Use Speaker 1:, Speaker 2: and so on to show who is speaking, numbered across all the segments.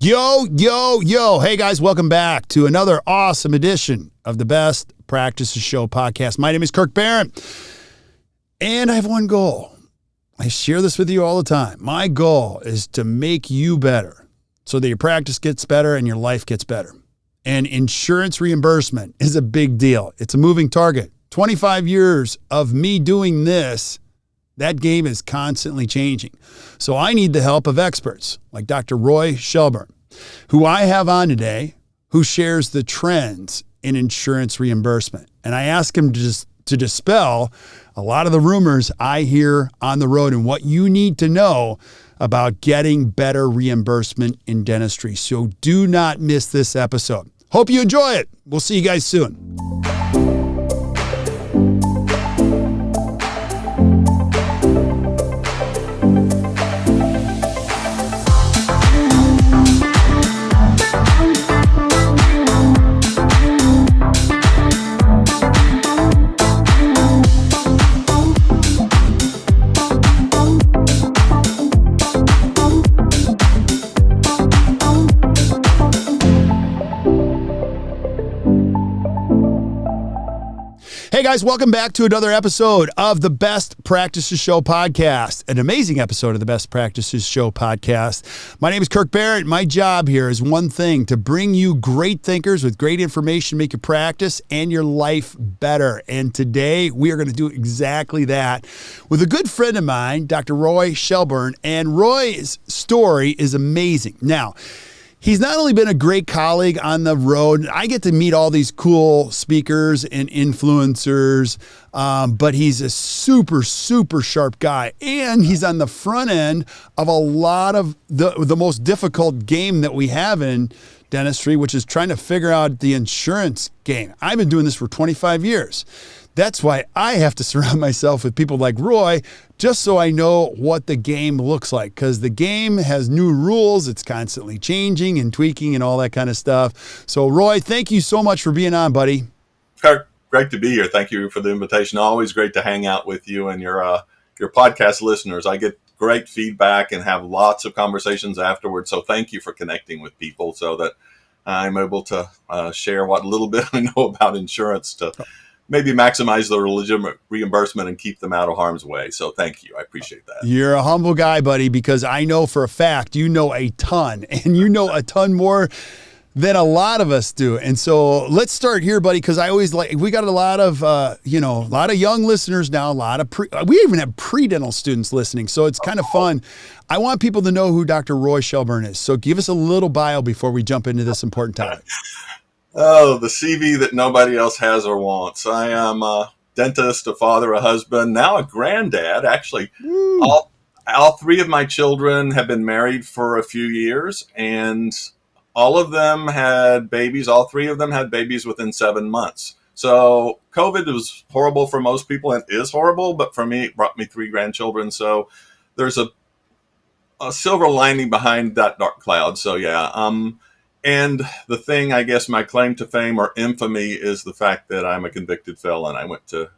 Speaker 1: Yo, yo, yo. Hey, guys, welcome back to another awesome edition of the Best Practices Show podcast. My name is Kirk Behrendt, and I have one goal. I share this with you all the time. My goal is to make you better so that your practice gets better and your life gets better. And insurance reimbursement is a big deal. It's a moving target. 25 years of me doing this, that game is constantly changing. So I need the help of experts like Dr. Roy Shelburne, who I have on today, who shares the trends in insurance reimbursement. And I ask him to dispel a lot of the rumors I hear on the road and what you need to know about getting better reimbursement in dentistry. So do not miss this episode. Hope you enjoy it. We'll see you guys soon. Hey guys, welcome back to another episode of the Best Practices Show podcast, an amazing episode of the Best Practices Show podcast. My name is Kirk Behrendt. My job here is one thing: to bring you great thinkers with great information, make your practice and your life better. And today we are going to do exactly that with a good friend of mine, Dr. Roy Shelburne. And Roy's story is amazing. Now, he's not only been a great colleague on the road, I get to meet all these cool speakers and influencers, but he's a super, super sharp guy. And he's on the front end of a lot of the most difficult game that we have in dentistry, which is trying to figure out the insurance game. I've been doing this for 25 years. That's why I have to surround myself with people like Roy, just so I know what the game looks like, because the game has new rules. It's constantly changing and tweaking and all that kind of stuff. So Roy, thank you so much for being on, buddy.
Speaker 2: Kirk, great to be here. Thank you for the invitation. Always great to hang out with you and your podcast listeners. I get great feedback and have lots of conversations afterwards. So thank you for connecting with people so that I'm able to share what little bit I know about insurance to maybe maximize the legitimate reimbursement and keep them out of harm's way. So thank you. I appreciate that.
Speaker 1: You're a humble guy, buddy, because I know for a fact you know a ton, and you know a ton more than a lot of us do. And so let's start here, buddy, because I always we got a lot of, a lot of young listeners now, we even have pre-dental students listening. So it's kind of fun. I want people to know who Dr. Roy Shelburne is. So give us a little bio before we jump into this important topic.
Speaker 2: Oh, the CV that nobody else has or wants. I am a dentist, a father, a husband, now a granddad. Actually, all three of my children have been married for a few years, and all of them had babies. All three of them had babies within 7 months. So COVID was horrible for most people and is horrible, but for me, it brought me 3 grandchildren. So there's a silver lining behind that dark cloud. So yeah, and the thing, I guess, my claim to fame or infamy is the fact that I'm a convicted felon. I went to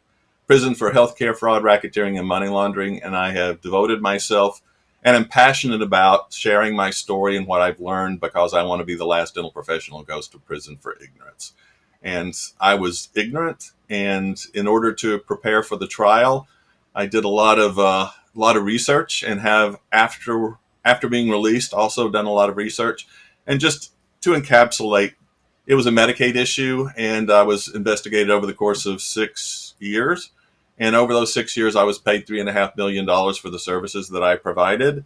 Speaker 2: prison for healthcare fraud, racketeering, and money laundering, and I have devoted myself and am passionate about sharing my story and what I've learned because I want to be the last dental professional who goes to prison for ignorance. And I was ignorant, and in order to prepare for the trial, I did a lot of research and have, after being released, also done a lot of research. And just to encapsulate, it was a Medicaid issue, and I was investigated over the course of 6 years. And over those 6 years, I was paid $3.5 million for the services that I provided.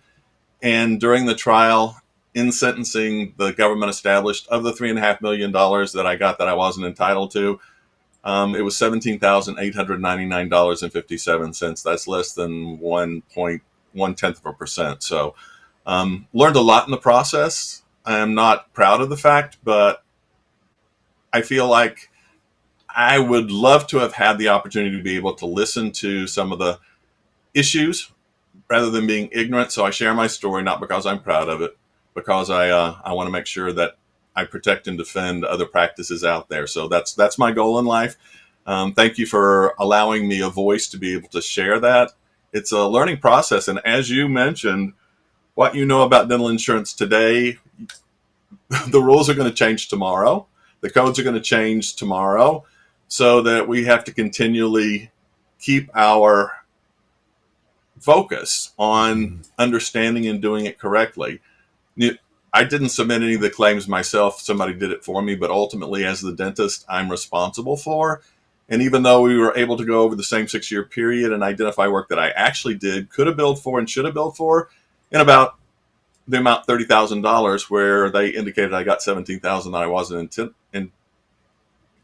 Speaker 2: And during the trial, in sentencing, the government established of the $3.5 million that I got that I wasn't entitled to, it was $17,899.57. That's less than 1.1%. So learned a lot in the process. I am not proud of the fact, but I feel like I would love to have had the opportunity to be able to listen to some of the issues rather than being ignorant. So I share my story, not because I'm proud of it, because I want to make sure that I protect and defend other practices out there. So that's my goal in life. Thank you for allowing me a voice to be able to share that. It's a learning process. And as you mentioned, what you know about dental insurance today, the rules are going to change tomorrow. The codes are going to change tomorrow, so that we have to continually keep our focus on understanding and doing it correctly. I didn't submit any of the claims myself. Somebody did it for me, but ultimately as the dentist, I'm responsible for. And even though we were able to go over the same 6-year period and identify work that I actually did, could have billed for and should have billed for, in about the amount $30,000, where they indicated I got $17,000 that I wasn't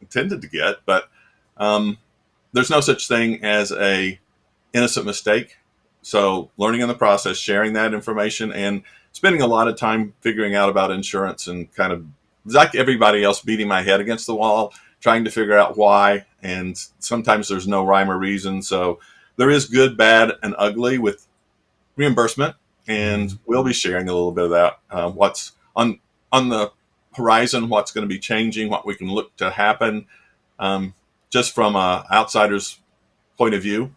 Speaker 2: intended to get. But there's no such thing as a innocent mistake. So learning in the process, sharing that information, and spending a lot of time figuring out about insurance, and kind of like everybody else, beating my head against the wall, trying to figure out why. And sometimes there's no rhyme or reason. So there is good, bad, and ugly with reimbursement. And we'll be sharing a little bit of that, what's on the horizon, what's going to be changing, what we can look to happen, just from an outsider's point of view.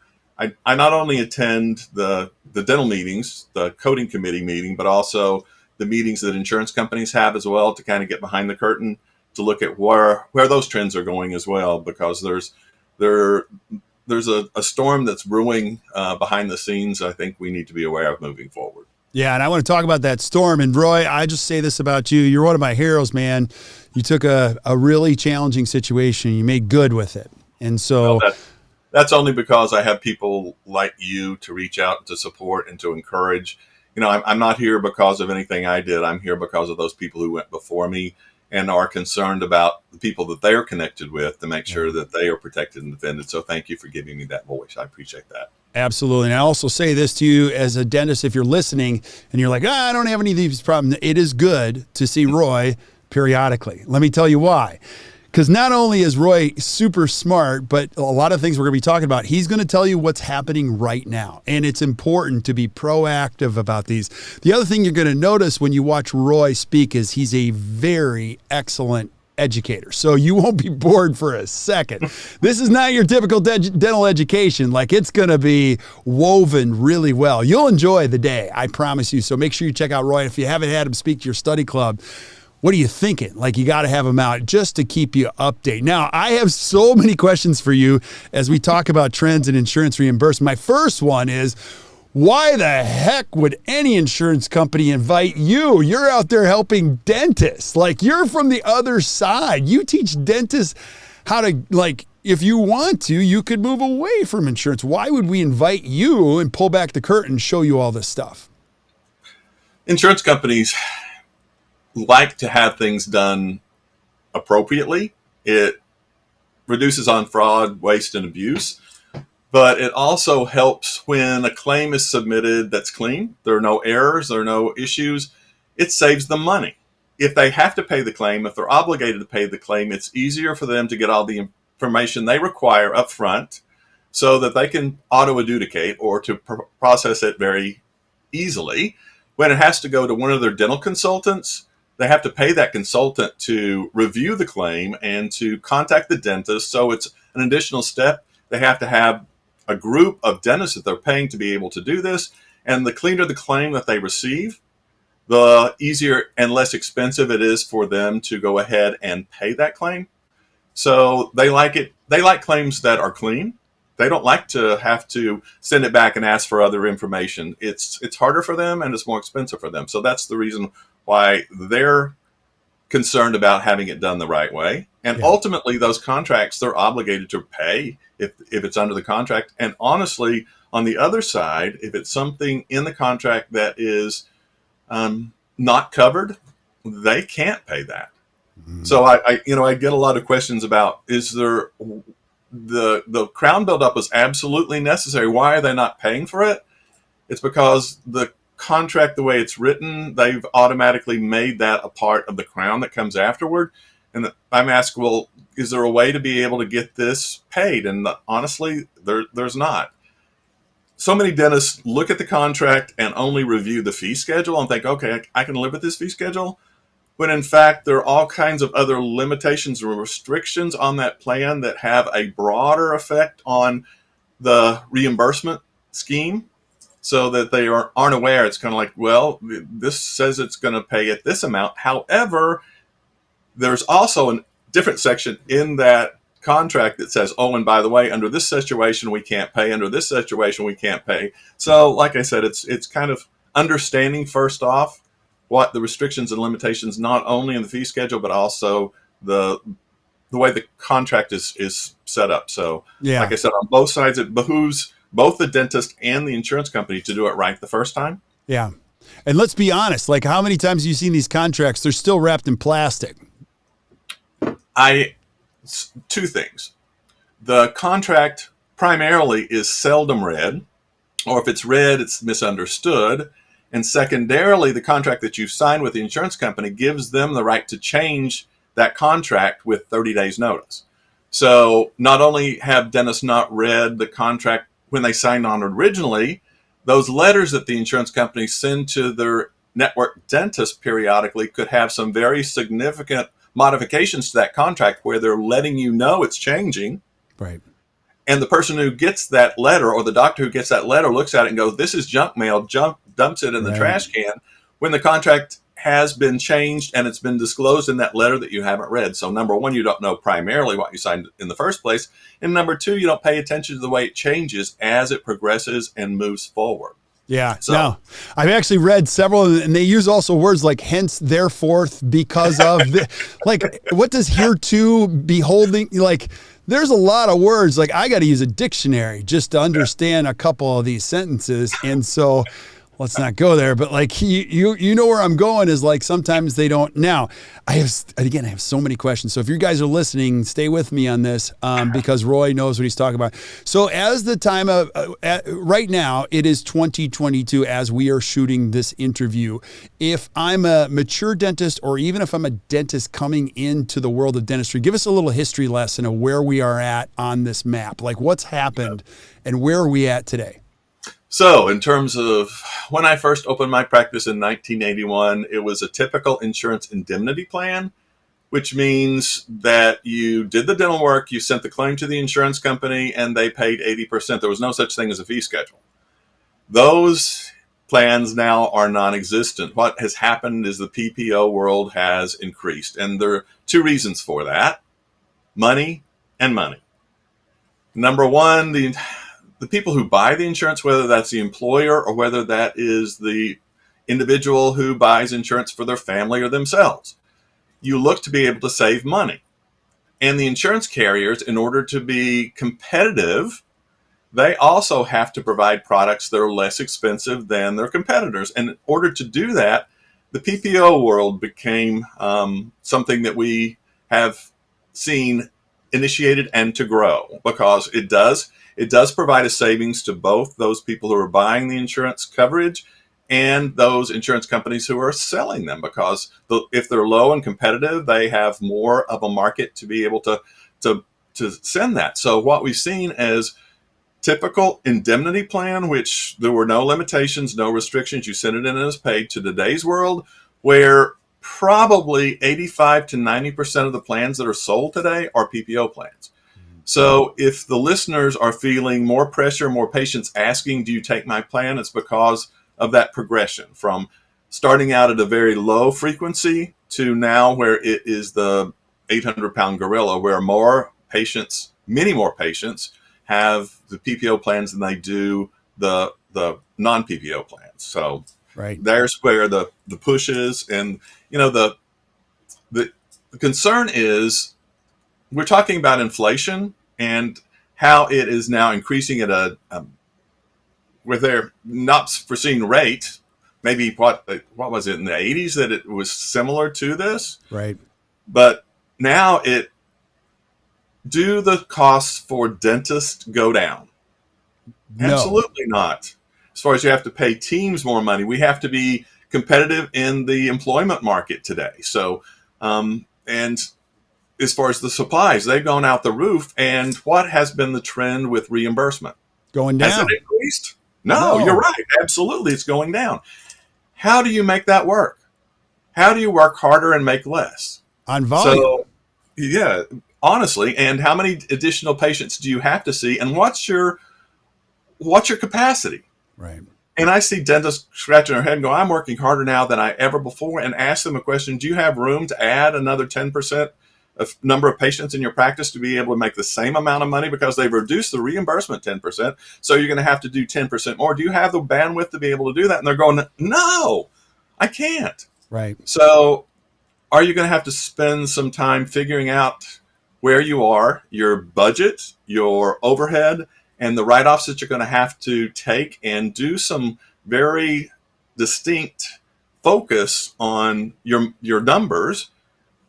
Speaker 2: I not only attend the dental meetings, the coding committee meeting, but also the meetings that insurance companies have as well, to kind of get behind the curtain, to look at where those trends are going as well, because there's a storm that's brewing behind the scenes. I think we need to be aware of moving forward.
Speaker 1: Yeah, and I want to talk about that storm. And Roy, I just say this about you. You're one of my heroes, man. You took a really challenging situation. You made good with it. And so...
Speaker 2: Well, that's only because I have people like you to reach out, to support, and to encourage. I'm not here because of anything I did. I'm here because of those people who went before me and are concerned about the people that they are connected with, to make sure that they are protected and defended. So thank you for giving me that voice. I appreciate that.
Speaker 1: Absolutely. And I also say this to you as a dentist, if you're listening and you're like, I don't have any of these problems, it is good to see Roy periodically. Let me tell you why. Because not only is Roy super smart, but a lot of things we're going to be talking about, he's going to tell you what's happening right now. And it's important to be proactive about these. The other thing you're going to notice when you watch Roy speak is he's a very excellent educator. So you won't be bored for a second. This is not your typical dental education. Like, it's going to be woven really well. You'll enjoy the day, I promise you. So make sure you check out Roy. If you haven't had him speak to your study club, what are you thinking? Like, you got to have them out just to keep you updated. Now, I have so many questions for you as we talk about trends in insurance reimbursement. My first one is, why the heck would any insurance company invite you? You're out there helping dentists. Like, you're from the other side. You teach dentists how to, like, if you want to, you could move away from insurance. Why would we invite you and pull back the curtain and show you all this stuff?
Speaker 2: Insurance companies like to have things done appropriately. It reduces on fraud, waste, and abuse, but it also helps when a claim is submitted that's clean. There are no errors, there are no issues. It saves them money. If they have to pay the claim, if they're obligated to pay the claim, it's easier for them to get all the information they require up front, so that they can auto-adjudicate, or to process it very easily. When it has to go to one of their dental consultants, they have to pay that consultant to review the claim and to contact the dentist. So it's an additional step. They have to have a group of dentists that they're paying to be able to do this. And the cleaner the claim that they receive, the easier and less expensive it is for them to go ahead and pay that claim. So they like it. They like claims that are clean. They don't like to have to send it back and ask for other information. It's harder for them, and it's more expensive for them. So that's the reason why they're concerned about having it done the right way. And ultimately, those contracts, they're obligated to pay if it's under the contract. And honestly, on the other side, if it's something in the contract that is not covered, they can't pay that. So I get a lot of questions about, is there the crown buildup is absolutely necessary. Why are they not paying for it? It's because the contract, the way it's written, they've automatically made that a part of the crown that comes afterward. And I'm asked, well, is there a way to be able to get this paid? And honestly, there's not. So many dentists look at the contract and only review the fee schedule and think, okay, I can live with this fee schedule. When in fact, there are all kinds of other limitations and restrictions on that plan that have a broader effect on the reimbursement scheme. so that they aren't aware. It's kind of like, well, this says it's going to pay at this amount. However, there's also a different section in that contract that says, oh, and by the way, under this situation, we can't pay. Under this situation, we can't pay. So like I said, it's kind of understanding first off what the restrictions and limitations, not only in the fee schedule, but also the way the contract is set up. So like I said, on both sides, it behooves both the dentist and the insurance company to do it right the first time.
Speaker 1: Yeah. And let's be honest, like how many times have you seen these contracts? They're still wrapped in plastic.
Speaker 2: Two things. The contract primarily is seldom read, or if it's read, it's misunderstood. And secondarily, the contract that you've signed with the insurance company gives them the right to change that contract with 30 days notice. So not only have dentists not read the contract when they signed on originally, those letters that the insurance companies send to their network dentists periodically could have some very significant modifications to that contract where they're letting you know it's changing.
Speaker 1: Right.
Speaker 2: And the person who gets that letter, or the doctor who gets that letter, looks at it and goes, this is junk mail, dumps it in the trash can, when the contract has been changed and it's been disclosed in that letter that you haven't read. So number one, you don't know primarily what you signed in the first place. And number two, you don't pay attention to the way it changes as it progresses and moves forward.
Speaker 1: Yeah, so, no, I've actually read several, and they use also words like hence, therefore, because of, like, what does hereto, beholding, like, there's a lot of words. Like, I got to use a dictionary just to understand a couple of these sentences. And so let's not go there, but like, you know where I'm going is like, sometimes they don't. Now, I have so many questions. So if you guys are listening, stay with me on this because Roy knows what he's talking about. So as the time of, right now, it is 2022 as we are shooting this interview. If I'm a mature dentist, or even if I'm a dentist coming into the world of dentistry, give us a little history lesson of where we are at on this map. Like what's happened and where are we at today?
Speaker 2: So in terms of when I first opened my practice in 1981, it was a typical insurance indemnity plan, which means that you did the dental work, you sent the claim to the insurance company, and they paid 80%. There was no such thing as a fee schedule. Those plans now are non-existent. What has happened is the PPO world has increased, and there are two reasons for that: money and money. Number one, the people who buy the insurance, whether that's the employer or whether that is the individual who buys insurance for their family or themselves, you look to be able to save money. And the insurance carriers, in order to be competitive, they also have to provide products that are less expensive than their competitors. And in order to do that, the PPO world became something that we have seen initiated and to grow, because it does provide a savings to both those people who are buying the insurance coverage and those insurance companies who are selling them, because if they're low and competitive, they have more of a market to be able to send that. So what we've seen as typical indemnity plan, which there were no limitations, no restrictions, you send it in as paid, to today's world where probably 85 to 90% of the plans that are sold today are PPO plans. So if the listeners are feeling more pressure, more patients asking, do you take my plan? It's because of that progression from starting out at a very low frequency to now where it is the 800-pound gorilla, where many more patients have the PPO plans than they do the non-PPO plans. So
Speaker 1: right.
Speaker 2: There's where the push is. And, the concern is we're talking about inflation and how it is now increasing at with their not foreseen rate. Maybe what was it in the 80s that it was similar to this?
Speaker 1: Right.
Speaker 2: But now do the costs for dentists go down?
Speaker 1: No.
Speaker 2: Absolutely not. As far as you have to pay teams more money, we have to be competitive in the employment market today. So, and as far as the supplies, they've gone out the roof. And what has been the trend with reimbursement?
Speaker 1: Going down.
Speaker 2: Has it increased? No, you're right. Absolutely, it's going down. How do you make that work? How do you work harder and make less?
Speaker 1: On volume.
Speaker 2: So, yeah, honestly, and how many additional patients do you have to see? And what's your capacity?
Speaker 1: Right.
Speaker 2: And I see dentists scratching their head and go, I'm working harder now than I ever before, and ask them a question, do you have room to add another 10% of number of patients in your practice to be able to make the same amount of money, because they've reduced the reimbursement 10%. So you're going to have to do 10% more. Do you have the bandwidth to be able to do that? And they're going, no, I can't.
Speaker 1: Right.
Speaker 2: So are you going to have to spend some time figuring out where you are, your budget, your overhead, and the write-offs that you're going to have to take, and do some very distinct focus on your numbers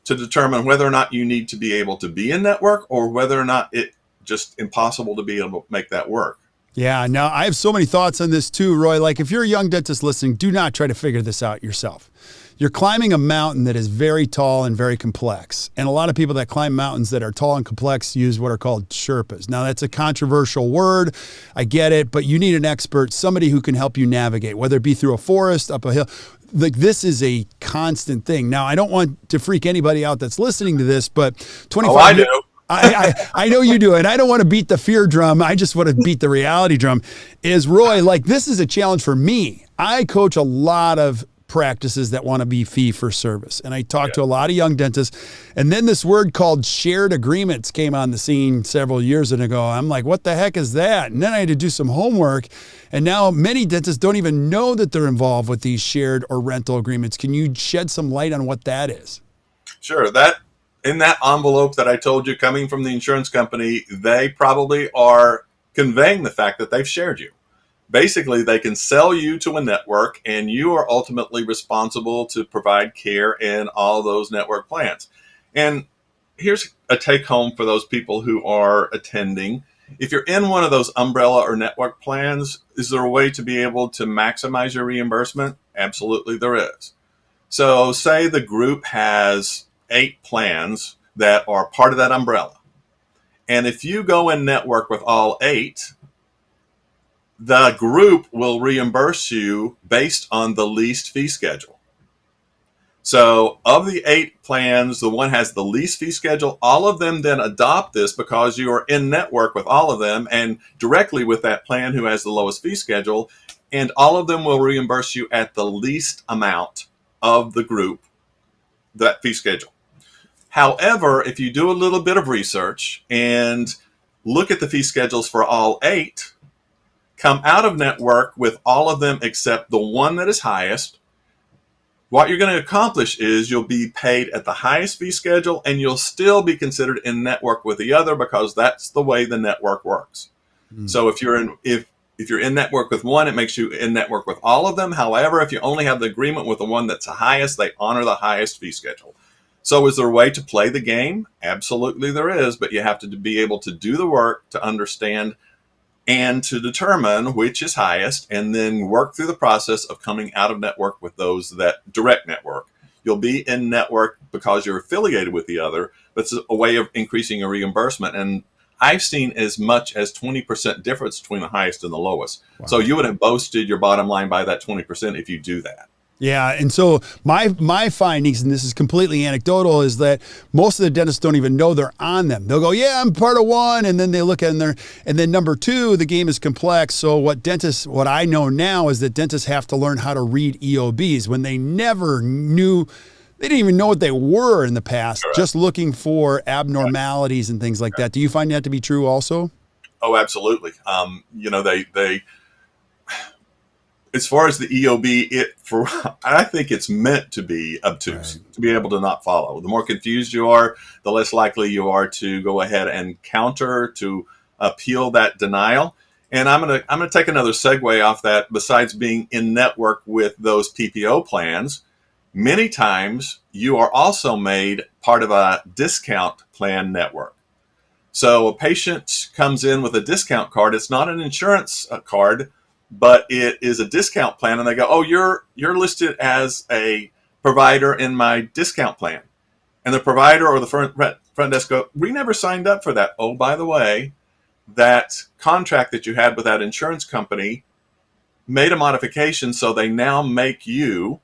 Speaker 2: to determine whether or not you need to be able to be in network, or whether or not it just impossible to be able to make that work.
Speaker 1: Yeah, now I have so many thoughts on this too, Roy. Like, if you're a young dentist listening, do not try to figure this out yourself. You're climbing a mountain that is very tall and very complex. And a lot of people that climb mountains that are tall and complex use what are called Sherpas. Now, that's a controversial word. I get it, but you need an expert, somebody who can help you navigate, whether it be through a forest, up a hill. Like, this is a constant thing. Now, I don't want to freak anybody out that's listening to this, but 25
Speaker 2: I do.
Speaker 1: I know you do, and I don't want to beat the fear drum. I just want to beat the reality drum. Is, Roy, like, this is a challenge for me. I coach a lot of practices that want to be fee for service, and I talk to a lot of young dentists, and then this word called shared agreements came on the scene several years ago. I'm like, what the heck is that? And then I had to do some homework, and now many dentists don't even know that they're involved with these shared or rental agreements. Can you shed some light on what that is?
Speaker 2: Sure. That in that envelope that I told you coming from the insurance company, they probably are conveying the fact that they've shared you. Basically, they can sell you to a network, and you are ultimately responsible to provide care in all those network plans. And here's a take home for those people who are attending. If you're in one of those umbrella or network plans, is there a way to be able to maximize your reimbursement? Absolutely, there is. So say the group has 8 plans that are part of that umbrella. And if you go in network with all 8, the group will reimburse you based on the least fee schedule. So of the 8 plans, the one has the least fee schedule. All of them then adopt this because you are in network with all of them and directly with that plan who has the lowest fee schedule. And all of them will reimburse you at the least amount of the group, that fee schedule. However, if you do a little bit of research and look at the fee schedules for all 8, come out of network with all of them except the one that is highest, what you're going to accomplish is you'll be paid at the highest fee schedule, and you'll still be considered in network with the other, because that's the way the network works. So if you're in network with one, it makes you in network with all of them. However, if you only have the agreement with the one that's the highest, they honor the highest fee schedule. So is there a way to play the game? Absolutely there is, but you have to be able to do the work to understand and to determine which is highest, and then work through the process of coming out of network with those that direct network. You'll be in network because you're affiliated with the other, but it's a way of increasing your reimbursement. And I've seen as much as 20% difference between the highest and the lowest. Wow. So you would have boosted your bottom line by that 20% if you do that.
Speaker 1: Yeah, and so my findings, and this is completely anecdotal, is that most of the dentists don't even know they're on them. They'll go, yeah, I'm part of one, and then they look at it and then number 2, the game is complex. So what I know now is that dentists have to learn how to read EOBs when they never knew. They didn't even know what they were in the past, Correct. Just looking for abnormalities and things like that. Do you find that to be true also?
Speaker 2: Oh, absolutely. They as far as the EOB, I think it's meant to be obtuse, right, to be able to not follow. The more confused you are, the less likely you are to go ahead and counter, to appeal that denial. And I'm gonna take another segue off that. Besides being in network with those PPO plans, many times you are also made part of a discount plan network. So a patient comes in with a discount card. It's not an insurance card, but it is a discount plan, and they go, oh, you're listed as a provider in my discount plan. And the provider or the front desk go, we never signed up for that. Oh, by the way, that contract that you had with that insurance company made a modification, so they now make you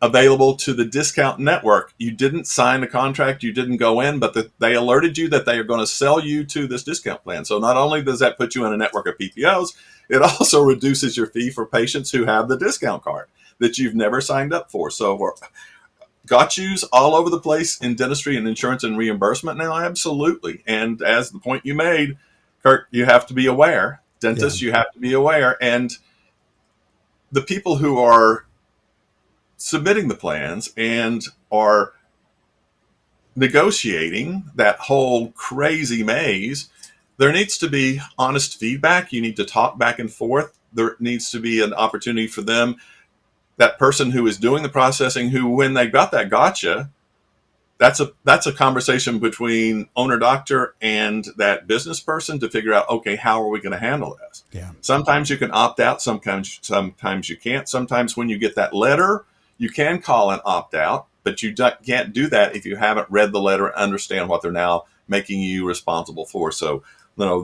Speaker 2: available to the discount network. You didn't sign the contract, you didn't go in, but they alerted you that they are going to sell you to this discount plan. So not only does that put you in a network of PPOs, it also reduces your fee for patients who have the discount card that you've never signed up for. So we're got yous all over the place in dentistry and insurance and reimbursement now, absolutely. And as the point you made, Kirk, you have to be aware. Dentists, you have to be aware. And the people who are submitting the plans and are negotiating that whole crazy maze, there needs to be honest feedback. You need to talk back and forth. There needs to be an opportunity for them, that person who is doing the processing, who, when they got that gotcha, that's a conversation between owner doctor and that business person to figure out, okay, how are we going to handle this?
Speaker 1: Yeah.
Speaker 2: Sometimes you can opt out, sometimes you can't. Sometimes when you get that letter, you can call and opt out, but you can't do that if you haven't read the letter and understand what they're now making you responsible for. So,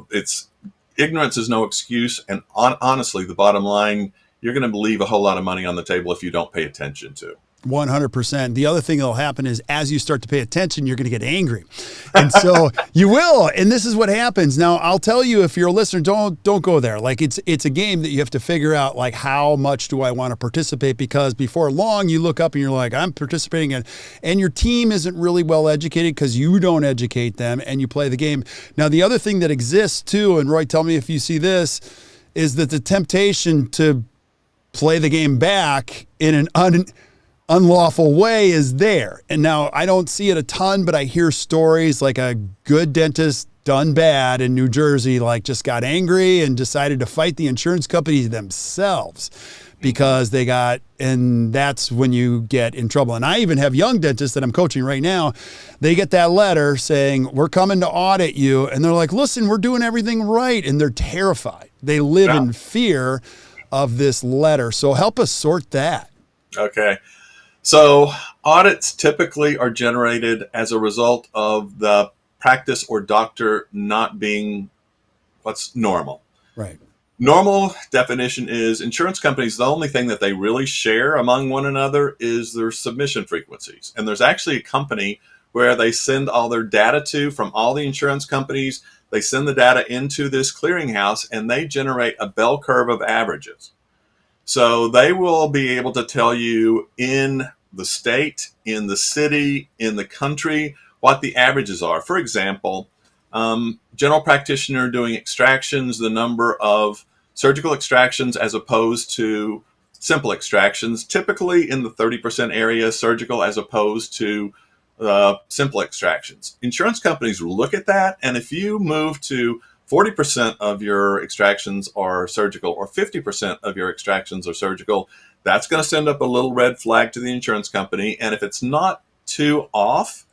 Speaker 2: it's ignorance is no excuse. And honestly, the bottom line, you're going to leave a whole lot of money on the table if you don't pay attention to.
Speaker 1: 100%. The other thing that'll happen is as you start to pay attention, you're going to get angry. And so you will. And this is what happens. Now, I'll tell you, if you're a listener, don't go there. Like it's a game that you have to figure out, like, how much do I want to participate? Because before long, you look up and you're like, I'm participating in, and your team isn't really well educated because you don't educate them and you play the game. Now, the other thing that exists too, and Roy, tell me if you see this, is that the temptation to play the game back in an unlawful way is there. And now I don't see it a ton, but I hear stories like a good dentist done bad in New Jersey, like just got angry and decided to fight the insurance company themselves because and that's when you get in trouble. And I even have young dentists that I'm coaching right now. They get that letter saying, we're coming to audit you. And they're like, listen, we're doing everything right. And they're terrified. They live in fear of this letter. So help us sort that.
Speaker 2: Okay. So audits typically are generated as a result of the practice or doctor not being what's normal.
Speaker 1: Right.
Speaker 2: Normal definition is insurance companies, the only thing that they really share among one another is their submission frequencies. And there's actually a company where they send all their data to from all the insurance companies. They send the data into this clearinghouse and they generate a bell curve of averages. So they will be able to tell you in the state, in the city, in the country, what the averages are. For example, general practitioner doing extractions, the number of surgical extractions as opposed to simple extractions, typically in the 30% area, surgical as opposed to simple extractions. Insurance companies look at that, and if you move to 40% of your extractions are surgical or 50% of your extractions are surgical, that's going to send up a little red flag to the insurance company. And if it's not too off,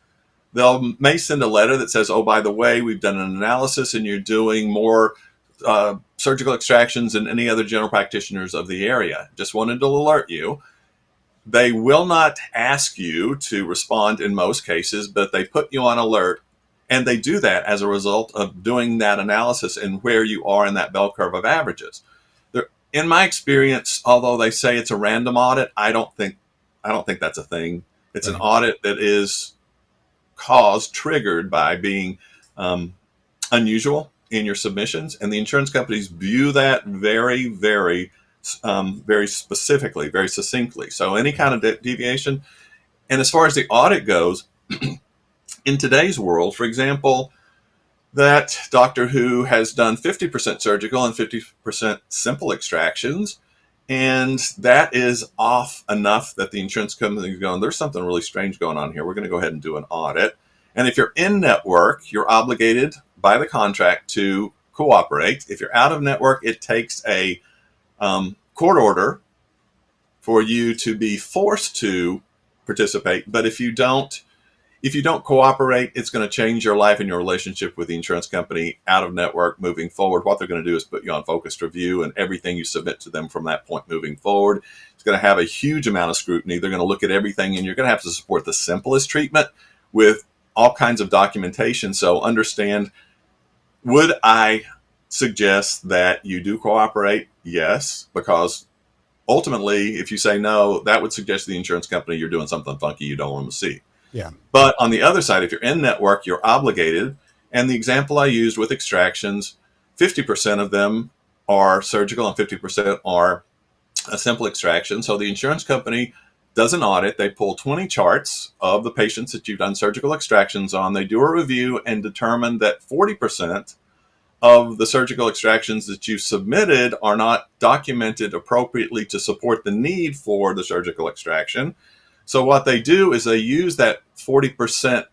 Speaker 2: may send a letter that says, oh, by the way, we've done an analysis and you're doing more surgical extractions than any other general practitioners of the area. Just wanted to alert you. They will not ask you to respond in most cases, but they put you on alert. And they do that as a result of doing that analysis and where you are in that bell curve of averages. In my experience, although they say it's a random audit, I don't think that's a thing. It's an audit that is triggered by being unusual in your submissions, and the insurance companies view that very, very, very specifically, very succinctly. So any kind of deviation, and as far as the audit goes, in today's world, for example, that doctor who has done 50% surgical and 50% simple extractions, and that is off enough that the insurance company is going, there's something really strange going on here. We're going to go ahead and do an audit. And if you're in network, you're obligated by the contract to cooperate. If you're out of network, it takes a court order for you to be forced to participate. But if you don't cooperate, it's going to change your life and your relationship with the insurance company out of network moving forward. What they're going to do is put you on focused review, and everything you submit to them from that point moving forward is going to have a huge amount of scrutiny. They're going to look at everything, and you're going to have to support the simplest treatment with all kinds of documentation. So understand, would I suggest that you do cooperate? Yes, because ultimately, if you say no, that would suggest to the insurance company you're doing something funky you don't want to see.
Speaker 1: Yeah.
Speaker 2: But on the other side, if you're in network, you're obligated. And the example I used with extractions, 50% of them are surgical and 50% are a simple extraction. So the insurance company does an audit. They pull 20 charts of the patients that you've done surgical extractions on. They do a review and determine that 40% of the surgical extractions that you've submitted are not documented appropriately to support the need for the surgical extraction. So what they do is they use that 40%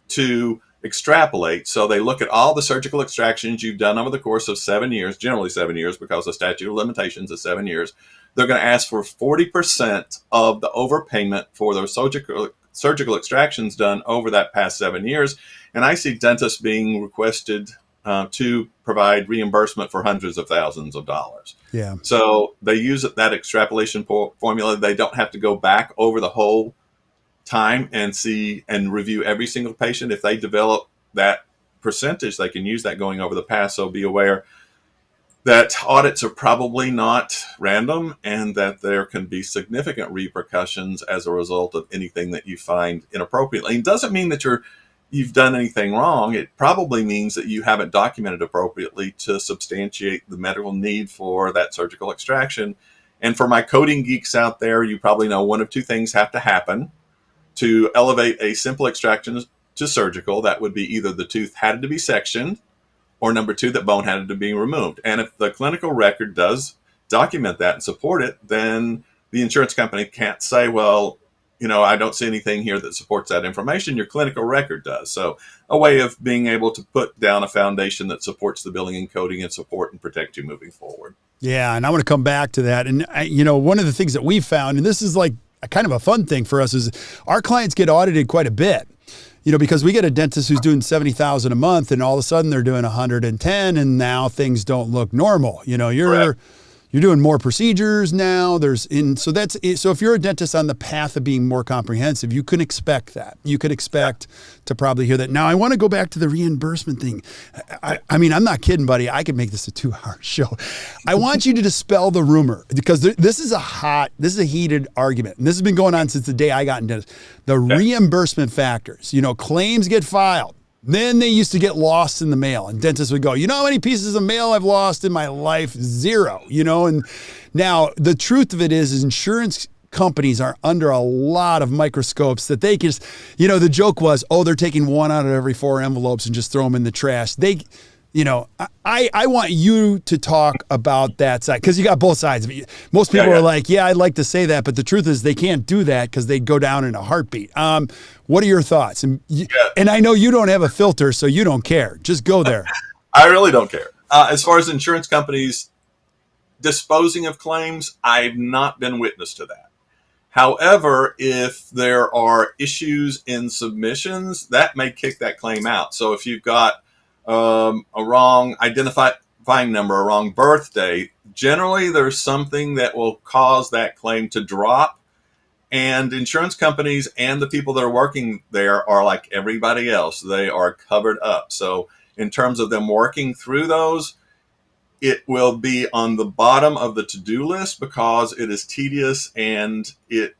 Speaker 2: to extrapolate. So they look at all the surgical extractions you've done over the course of 7 years, generally 7 years, because the statute of limitations is 7 years. They're going to ask for 40% of the overpayment for those surgical extractions done over that past 7 years. And I see dentists being requested to provide reimbursement for hundreds of thousands of dollars.
Speaker 1: Yeah.
Speaker 2: So they use that extrapolation formula. They don't have to go back over the whole time and see and review every single patient. If they develop that percentage, they can use that going over the past. So be aware that audits are probably not random and that there can be significant repercussions as a result of anything that you find inappropriately. It doesn't mean that you've done anything wrong. It probably means that you haven't documented appropriately to substantiate the medical need for that surgical extraction. And for my coding geeks out there, you probably know one of two things have to happen to elevate a simple extraction to surgical. That would be either the tooth had to be sectioned, or number two, that bone had to be removed. And if the clinical record does document that and support it, then the insurance company can't say, well, I don't see anything here that supports that information. Your clinical record does. So a way of being able to put down a foundation that supports the billing and coding and support and protect you moving forward.
Speaker 1: Yeah, and I want to come back to that. And, one of the things that we've found, and this is like a kind of a fun thing for us, is our clients get audited quite a bit. Because we get a dentist who's doing $70,000 a month, and all of a sudden they're doing 110, and now things don't look normal. You're doing more procedures now. So if you're a dentist on the path of being more comprehensive, you can expect that. You could expect to probably hear that. Now, I want to go back to the reimbursement thing. I mean, I'm not kidding, buddy. I could make this a 2-hour show. I want you to dispel the rumor, because this is a heated argument. And this has been going on since the day I got in dentist. The reimbursement factors, claims get filed. Then they used to get lost in the mail, and dentists would go, how many pieces of mail I've lost in my life? 0, and now the truth of it is insurance companies are under a lot of microscopes that they can just, the joke was, they're taking 1 out of every 4 envelopes and just throw them in the trash. I want you to talk about that side, because you got both sides of it. Most people are like, I'd like to say that, but the truth is they can't do that because they'd go down in a heartbeat. What are your thoughts? And I know you don't have a filter, so you don't care. Just go there.
Speaker 2: I really don't care. As far as insurance companies disposing of claims, I've not been witness to that. However, if there are issues in submissions, that may kick that claim out. So if you've got a wrong identifying number, a wrong birth date, generally there's something that will cause that claim to drop. And insurance companies and the people that are working there are like everybody else. They are covered up. So in terms of them working through those, it will be on the bottom of the to-do list because it is tedious, and it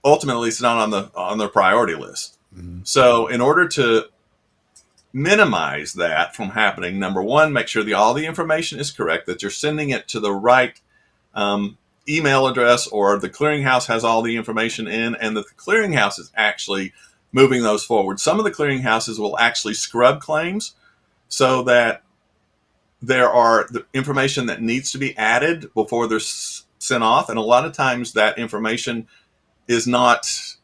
Speaker 2: ultimately it's not on the priority list. Mm-hmm. So in order to minimize that from happening, number one, make sure all the information is correct, that you're sending it to the right email address, or the clearinghouse has all the information in, and that the clearinghouse is actually moving those forward. Some of the clearinghouses will actually scrub claims so that there are the information that needs to be added before they're sent off. And a lot of times that information is not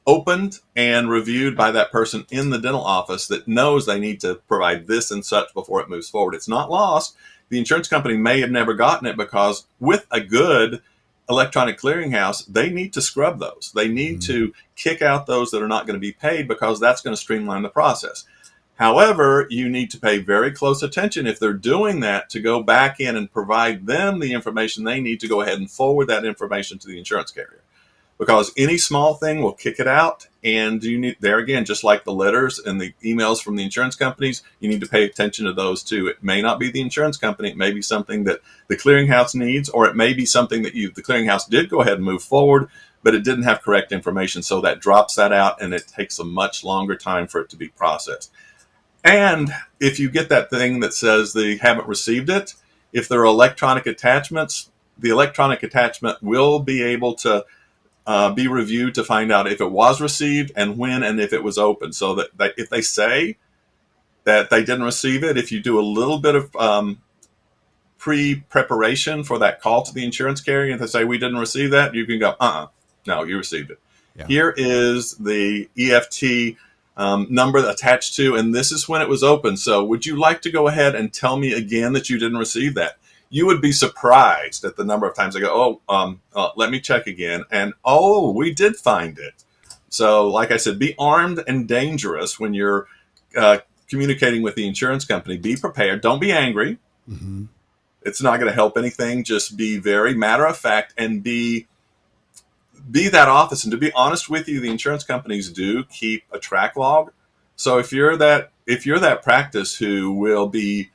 Speaker 2: opened and reviewed by that person in the dental office that knows they need to provide this and such before it moves forward. It's not lost. The insurance company may have never gotten it because with a good electronic clearinghouse, they need to scrub those. They need to kick out those that are not going to be paid, because that's going to streamline the process. However, you need to pay very close attention if they're doing that to go back in and provide them the information they need to go ahead and forward that information to the insurance carrier. Because any small thing will kick it out, and you need, there again, just like the letters and the emails from the insurance companies, you need to pay attention to those too. It may not be the insurance company, it may be something that the clearinghouse needs, or it may be something that the clearinghouse did go ahead and move forward, but it didn't have correct information, so that drops that out, and it takes a much longer time for it to be processed. And if you get that thing that says they haven't received it, if there are electronic attachments, the electronic attachment will be able to be reviewed to find out if it was received and when and if it was open. So that if they say that they didn't receive it, if you do a little bit of pre-preparation for that call to the insurance carrier and they say we didn't receive that, you can go, no, you received it. Yeah. Here is the EFT number attached to, and this is when it was open. So would you like to go ahead and tell me again that you didn't receive that? You would be surprised at the number of times they go, let me check again. And, we did find it. So like I said, be armed and dangerous when you're communicating with the insurance company. Be prepared. Don't be angry. Mm-hmm. It's not going to help anything. Just be very matter of fact and be that office. And to be honest with you, the insurance companies do keep a track log. So if you're that practice who will be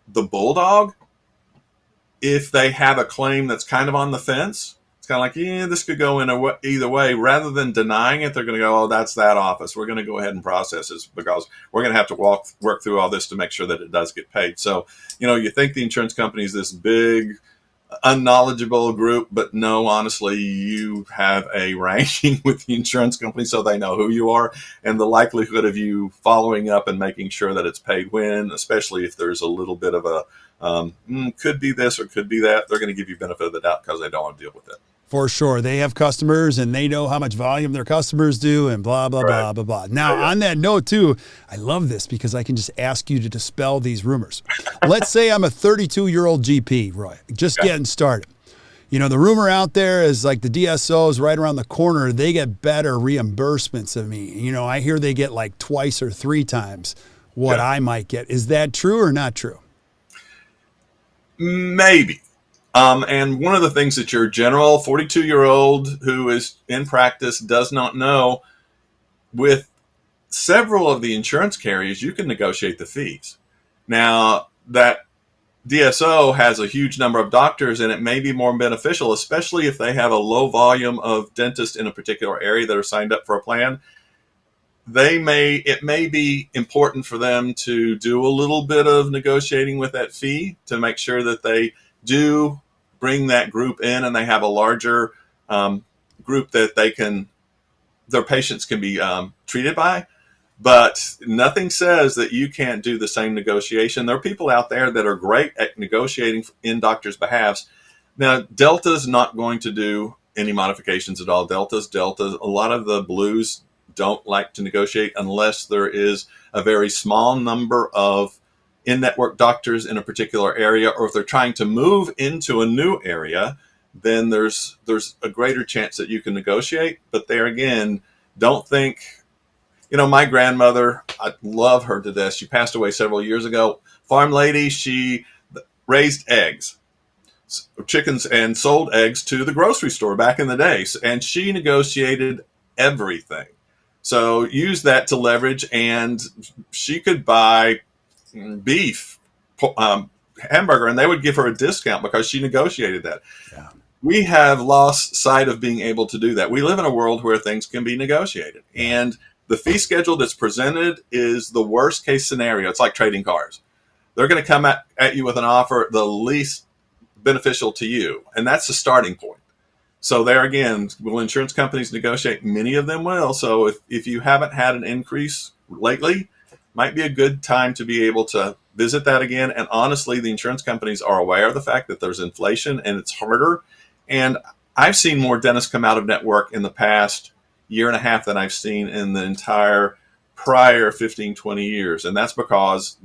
Speaker 2: the bulldog, if they have a claim that's kind of on the fence, it's kind of like, this could go in either way. Rather than denying it, they're going to go, that's that office. We're going to go ahead and process this because we're going to have to work through all this to make sure that it does get paid. So, you think the insurance company is this big, unknowledgeable group, but no, honestly, you have a ranking with the insurance company so they know who you are, and the likelihood of you following up and making sure that it's paid when, especially if there's a little bit of a could be this or could be that, they're going to give you benefit of the doubt because they don't want to deal with it.
Speaker 1: For sure. They have customers and they know how much volume their customers do and blah, blah, blah, blah, blah. Now, on that note, too, I love this because I can just ask you to dispel these rumors. Let's say I'm a 32-year-old GP, Roy, just getting started. The rumor out there is like the DSOs right around the corner, they get better reimbursements of me. I hear they get like twice or three times what I might get. Is that true or not true?
Speaker 2: Maybe. And one of the things that your general 42-year-old who is in practice does not know, with several of the insurance carriers, you can negotiate the fees. Now, that DSO has a huge number of doctors, and it may be more beneficial, especially if they have a low volume of dentists in a particular area that are signed up for a plan. It may be important for them to do a little bit of negotiating with that fee to make sure that they do bring that group in and they have a larger group that their patients can be treated by. But nothing says that you can't do the same negotiation. There are people out there that are great at negotiating in doctors' behalves. Now, Delta's not going to do any modifications at all. Delta's. A lot of the Blues don't like to negotiate unless there is a very small number of in-network doctors in a particular area, or if they're trying to move into a new area, then there's a greater chance that you can negotiate. But there again, don't think, my grandmother, I love her to death. She passed away several years ago. Farm lady, she raised eggs, chickens, and sold eggs to the grocery store back in the day. And she negotiated everything. So use that to leverage, and she could buy beef, hamburger, and they would give her a discount because she negotiated that. Yeah. We have lost sight of being able to do that. We live in a world where things can be negotiated, and the fee schedule that's presented is the worst case scenario. It's like trading cars. They're going to come at you with an offer the least beneficial to you, and that's the starting point. So there again, will insurance companies negotiate? Many of them will. So if you haven't had an increase lately, might be a good time to be able to visit that again. And honestly, the insurance companies are aware of the fact that there's inflation and it's harder. And I've seen more dentists come out of network in the past year and a half than I've seen in the entire prior 15, 20 years. And that's because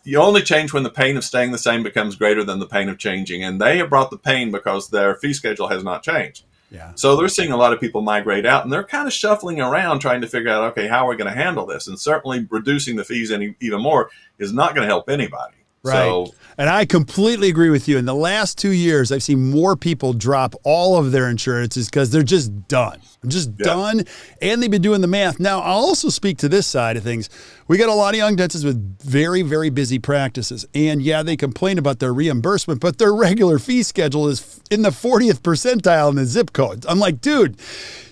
Speaker 2: you only change when the pain of staying the same becomes greater than the pain of changing. And they have brought the pain because their fee schedule has not changed. Yeah. So they're seeing a lot of people migrate out, and they're kind of shuffling around trying to figure out, okay, how are we going to handle this? And certainly reducing the fees even more is not going to help anybody.
Speaker 1: Right.
Speaker 2: So,
Speaker 1: and I completely agree with you. In the last 2 years, I've seen more people drop all of their insurances because they're just done. I'm just done. And they've been doing the math. Now, I'll also speak to this side of things. We got a lot of young dentists with very, very busy practices. And yeah, they complain about their reimbursement, but their regular fee schedule is in the 40th percentile in the zip code. I'm like, dude,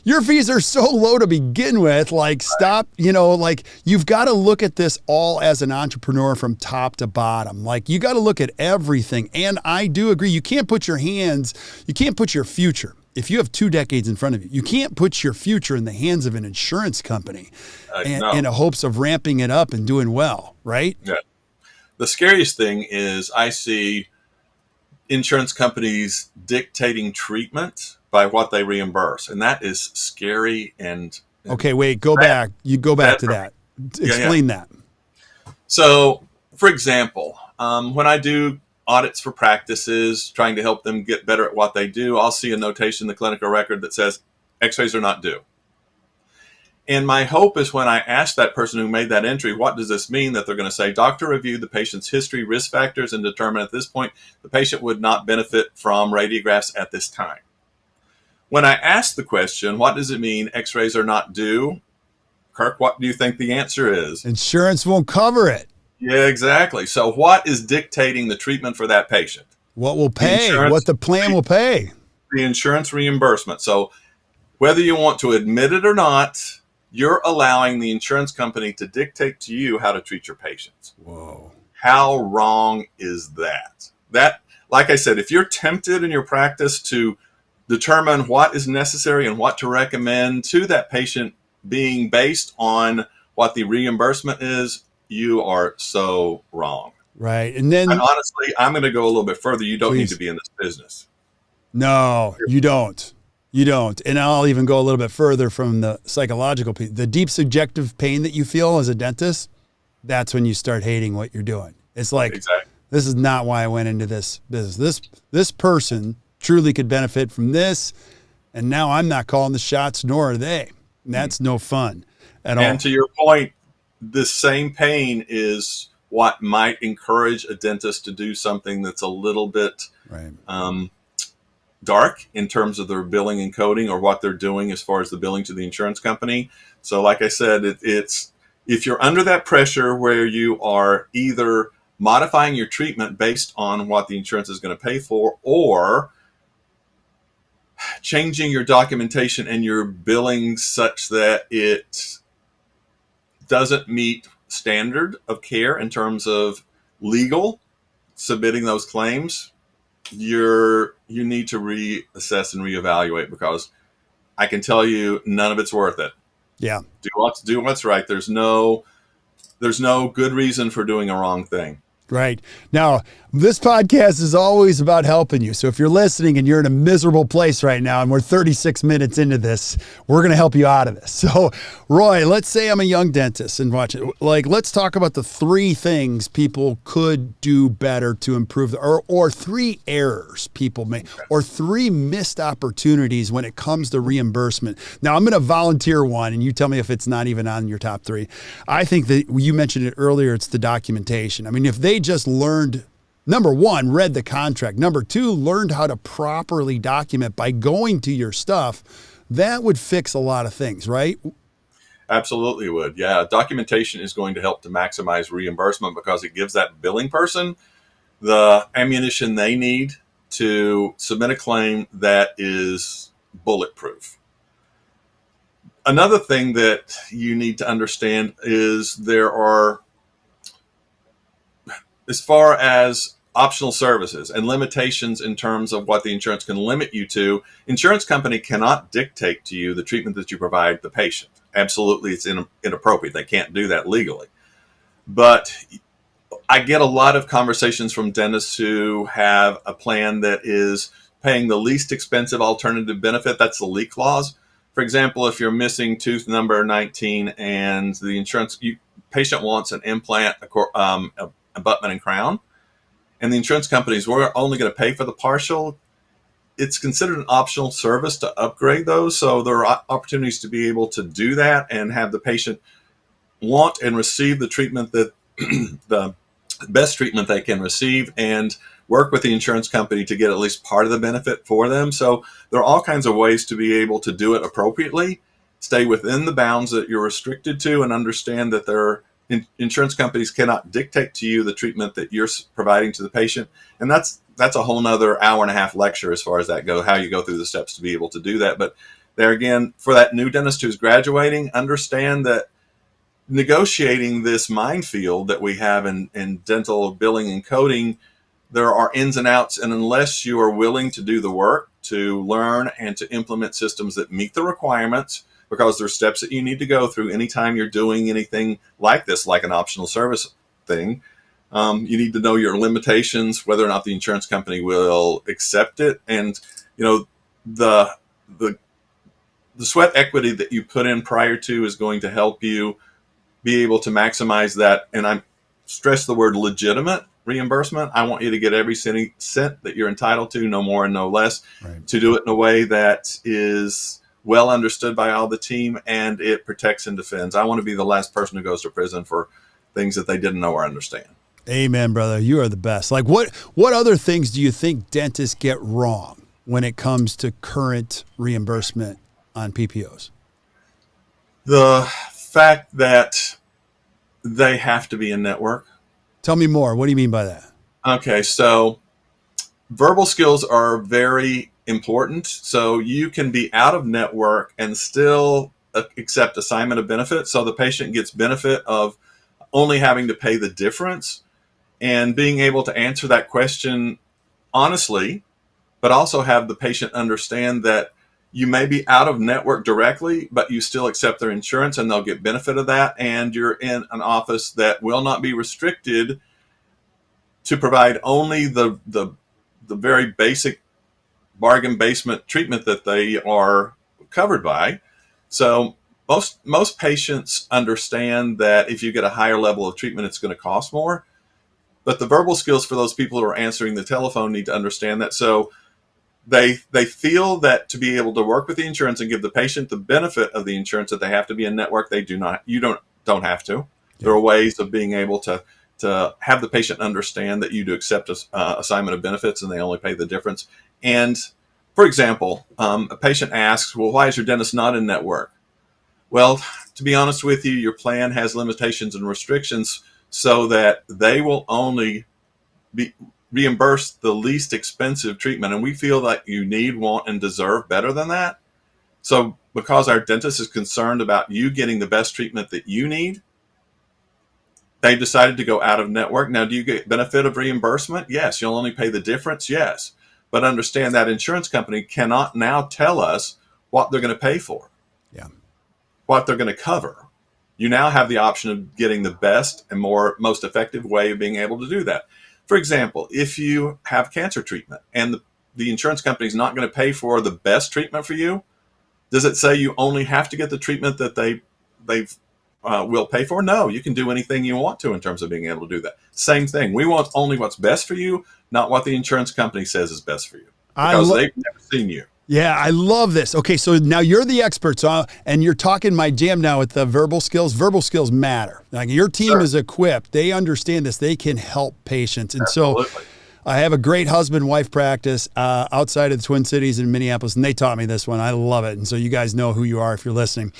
Speaker 1: your fees are so low to begin with. Like, stop, you've got to look at this all as an entrepreneur from top to bottom. Like, you got to look at everything. And I do agree, you can't put your future. If you have 2 decades in front of you, you can't put your future in the hands of an insurance company in the hopes of ramping it up and doing well, right?
Speaker 2: Yeah. The scariest thing is I see insurance companies dictating treatment by what they reimburse, and that is scary. And
Speaker 1: okay, wait, go back. You go back to that. Explain that.
Speaker 2: So, for example, when I do audits for practices, trying to help them get better at what they do, I'll see a notation in the clinical record that says x-rays are not due. And my hope is when I ask that person who made that entry, what does this mean, that they're going to say, doctor reviewed the patient's history, risk factors, and determined at this point the patient would not benefit from radiographs at this time. When I ask the question, what does it mean x-rays are not due? Kirk, what do you think the answer is?
Speaker 1: Insurance won't cover it.
Speaker 2: Yeah, exactly. So what is dictating the treatment for that patient?
Speaker 1: What will pay? What the plan will pay?
Speaker 2: The insurance reimbursement. So whether you want to admit it or not, you're allowing the insurance company to dictate to you how to treat your patients.
Speaker 1: Whoa.
Speaker 2: How wrong is that? That, like I said, if you're tempted in your practice to determine what is necessary and what to recommend to that patient being based on what the reimbursement is, you are so wrong.
Speaker 1: Right. And then
Speaker 2: honestly, I'm going to go a little bit further. You don't
Speaker 1: Please.
Speaker 2: need to be in this business.
Speaker 1: No, you don't. You don't. And I'll even go a little bit further from the psychological piece. The deep subjective pain that you feel as a dentist, that's when you start hating what you're doing. It's like, exactly. This is not why I went into this business. This person truly could benefit from this, and now I'm not calling the shots, nor are they. And that's no fun at all.
Speaker 2: And to your point, this same pain is what might encourage a dentist to do something that's a little bit dark in terms of their billing and coding, or what they're doing as far as the billing to the insurance company. So like I said, it's if you're under that pressure where you are either modifying your treatment based on what the insurance is going to pay for, or changing your documentation and your billing such that it doesn't meet standard of care in terms of legal submitting those claims, you need to reassess and reevaluate, because I can tell you none of it's worth it.
Speaker 1: Yeah.
Speaker 2: Do what's right. There's no good reason for doing a wrong thing.
Speaker 1: Right. Now, this podcast is always about helping you. So if you're listening and you're in a miserable place right now and we're 36 minutes into this, we're going to help you out of this. So, Roy, let's say I'm a young dentist and watch it. Like, let's talk about the 3 things people could do better to improve, or 3 errors people make, or 3 missed opportunities when it comes to reimbursement. Now, I'm going to volunteer one, and you tell me if it's not even on your top 3. I think that you mentioned it earlier. It's the documentation. I mean, if they just learned, number 1, read the contract. Number 2, learned how to properly document by going to your stuff, that would fix a lot of things, right?
Speaker 2: Absolutely would. Yeah. Documentation is going to help to maximize reimbursement, because it gives that billing person the ammunition they need to submit a claim that is bulletproof. Another thing that you need to understand is there are, as far as optional services and limitations in terms of what the insurance can limit you to, insurance company cannot dictate to you the treatment that you provide the patient. Absolutely, it's inappropriate. They can't do that legally. But I get a lot of conversations from dentists who have a plan that is paying the least expensive alternative benefit. That's the leak clause. For example, if you're missing tooth number 19 and the patient wants an implant, abutment and crown, and the insurance companies, we're only going to pay for the partial, it's considered an optional service to upgrade those. So there are opportunities to be able to do that and have the patient want and receive the treatment that the best treatment they can receive, and work with the insurance company to get at least part of the benefit for them. So there are all kinds of ways to be able to do it appropriately, stay within the bounds that you're restricted to, and understand that there insurance companies cannot dictate to you the treatment that you're providing to the patient. And that's a whole nother hour and a half lecture as far as that goes, how you go through the steps to be able to do that. But there again, for that new dentist who's graduating, understand that negotiating this minefield that we have in dental billing and coding, there are ins and outs. And unless you are willing to do the work to learn and to implement systems that meet the requirements, because there's steps that you need to go through anytime you're doing anything like this, like an optional service thing. You need to know your limitations, whether or not the insurance company will accept it. And, the sweat equity that you put in prior to is going to help you be able to maximize that. And I stress the word legitimate reimbursement. I want you to get every cent that you're entitled to, no more and no less,
Speaker 1: Right.
Speaker 2: to do it in a way that is well understood by all the team and it protects and defends. I want to be the last person who goes to prison for things that they didn't know or understand.
Speaker 1: Amen, brother. You are the best. Like what other things do you think dentists get wrong when it comes to current reimbursement on PPOs?
Speaker 2: The fact that they have to be in network.
Speaker 1: Tell me more. What do you mean by that?
Speaker 2: Okay, so verbal skills are very important. So you can be out of network and still accept assignment of benefit. So the patient gets benefit of only having to pay the difference and being able to answer that question honestly, but also have the patient understand that you may be out of network directly, but you still accept their insurance and they'll get benefit of that. And you're in an office that will not be restricted to provide only the very basic bargain basement treatment that they are covered by. So most patients understand that if you get a higher level of treatment, it's going to cost more. But the verbal skills for those people who are answering the telephone need to understand that. So they feel that to be able to work with the insurance and give the patient the benefit of the insurance, that they have to be in network. They do not. You don't have to. Yeah. There are ways of being able to have the patient understand that you do accept assignment of benefits and they only pay the difference. And for example, a patient asks, well, why is your dentist not in network? Well, to be honest with you, your plan has limitations and restrictions so that they will only reimburse the least expensive treatment. And we feel that you need, want, and deserve better than that. So because our dentist is concerned about you getting the best treatment that you need, they've decided to go out of network. Now, do you get benefit of reimbursement? Yes. You'll only pay the difference? Yes. But understand that insurance company cannot now tell us what they're going to pay for.
Speaker 1: Yeah.
Speaker 2: What they're going to cover. You now have the option of getting the best and most effective way of being able to do that. For example, if you have cancer treatment and the insurance company is not going to pay for the best treatment for you, does it say you only have to get the treatment that they will pay for? No, you can do anything you want to in terms of being able to do that. Same thing. We want only what's best for you, not what the insurance company says is best for you, because they've never seen you.
Speaker 1: Yeah, I love this. Okay, so now you're the expert, and you're talking my jam now with the verbal skills. Verbal skills matter. Like your team is equipped. They understand this. They can help patients. And
Speaker 2: Absolutely.
Speaker 1: So I have a great husband-wife practice outside of the Twin Cities in Minneapolis, and they taught me this one. I love it. And so you guys know who you are if you're listening.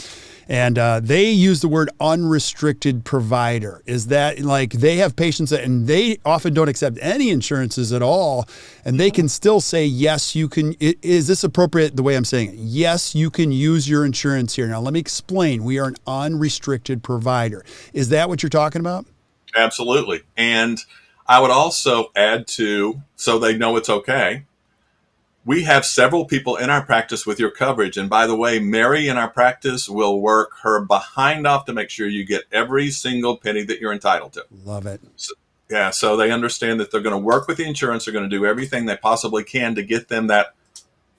Speaker 1: And they use the word unrestricted provider. Is that like they have patients and they often don't accept any insurances at all, and they can still say, yes, you can. Is this appropriate the way I'm saying it? Yes, you can use your insurance here. Now, let me explain. We are an unrestricted provider. Is that what you're talking about?
Speaker 2: Absolutely. And I would also add to, so they know it's okay, we have several people in our practice with your coverage. And by the way, Mary in our practice will work her behind off to make sure you get every single penny that you're entitled to.
Speaker 1: Love it.
Speaker 2: So they understand that they're going to work with the insurance. They're going to do everything they possibly can to get them that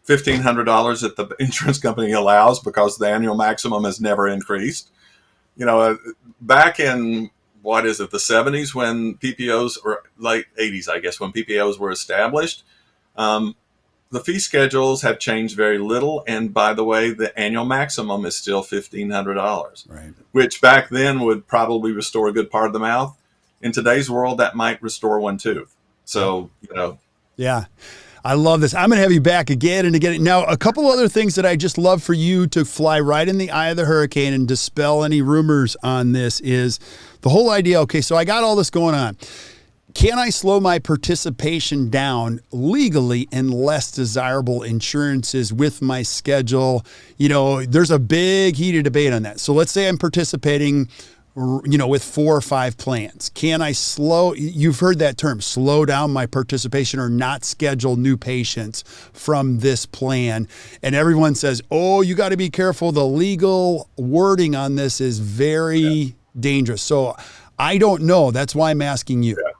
Speaker 2: $1,500 that the insurance company allows, because the annual maximum has never increased. Back in, the 70s when PPOs, or late 80s, I guess, when PPOs were established, the fee schedules have changed very little. And by the way, the annual maximum is still $1,500,
Speaker 1: right,
Speaker 2: which back then would probably restore a good part of the mouth. In today's world, that might restore one tooth. So,
Speaker 1: Yeah. I love this. I'm going to have you back again and again. Now, a couple other things that I just love for you to fly right in the eye of the hurricane and dispel any rumors on this is the whole idea. Okay, so I got all this going on. Can I slow my participation down legally in less desirable insurances with my schedule? You know, there's a big heated debate on that. So let's say I'm participating, you know, with 4 or 5 plans. Can I you've heard that term, slow down my participation or not schedule new patients from this plan? And everyone says, oh, you got to be careful. The legal wording on this is very dangerous. So I don't know. That's why I'm asking you.
Speaker 2: Yeah.